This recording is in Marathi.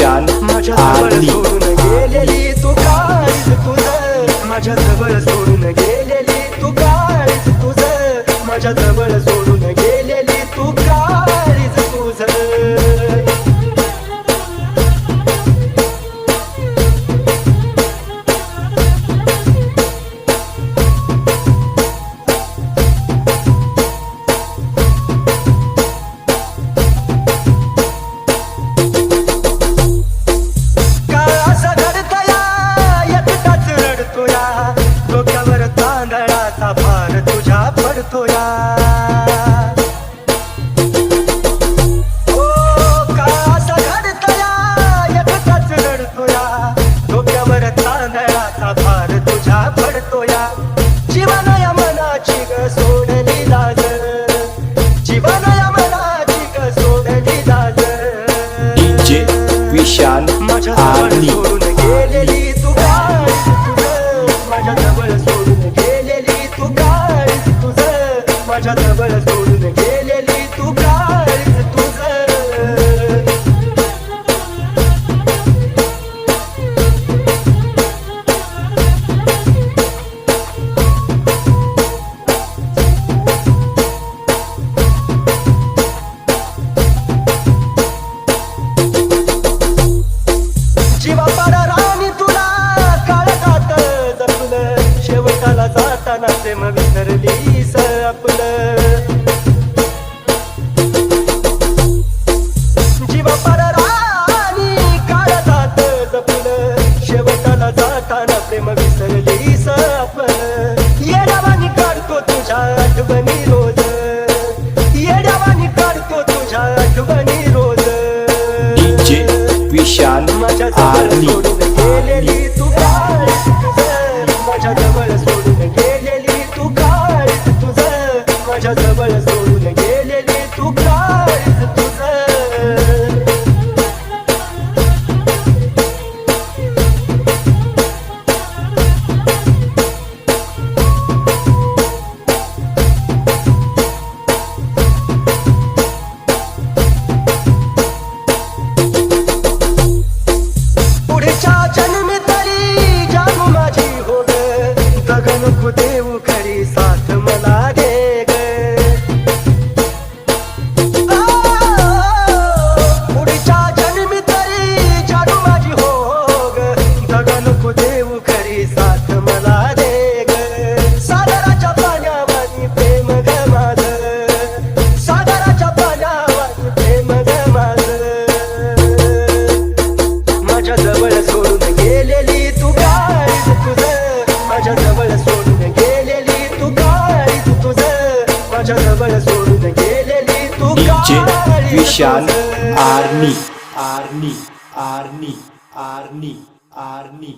विशाल आर्मी सोडून गेलेली तू काळीच तुझं माझ्या जवळ सोडून गेलेली तू काळीच तुझं माझ्या जवळ सोडून गेलेली तू काळीच तुझं डोक्यावर तांदळाचा भार तुझ्या पडतोया ओ कासा घडतया एकटाच रडतोया डोक्यावर तांदळाचा भार तुझ्या पडतोया जीवनया मनाची ग सोडली लाज जीवनया मनाची ग सोडली लाज डीजे विशाल आर्मी सोडून गेलेली तू काळीच तुझं माझ्या जवळ सोडून गेलेली तू काळीच तुझं माझ्या जवळ सोडून गेलेली तू काळीच तुझं जीवा पाडा राणी तुला काळजात जपलं शेवटाला जाताना प्रेम विसरलीस आपलं जीवा पाडा राणी काळजात जपलं शेवटाला जाताना प्रेम विसरलीस आपलं येड्यावानी काढतो तुझ्या आठवणी रोज येड्यावानी काढतो तुझ्या आठवणी रोज डीजे विशाल आर्मी सोडून गेलेली तू काळीच तुझं माझ्या जवळ सोडून गेलेली तू काळीच तुझं माझ्या जवळ सोडून गेलेली तू काळीच तुझं पुढच्या जन्मी तरी जानू माझी हो ग गगन को देऊ खरी साथ मला दे ग पुढच्या जन्मी तरी जानू माझी हो ग गगन को देऊ खरी साथ मला दे ग सागराच्या पाण्यावानी प्रेम ग माझं सागराच्या पाण्यावानी प्रेम ग माझं माझ्या जवळ सोडून गेलेली तू काळीच तुझं माझ्या जवळ सोडून गेलेली तू काळीच तुझं माझ्या जवळ सोडून गेलेली तू डीजे काळीच विशाल तुझं. Army army army army army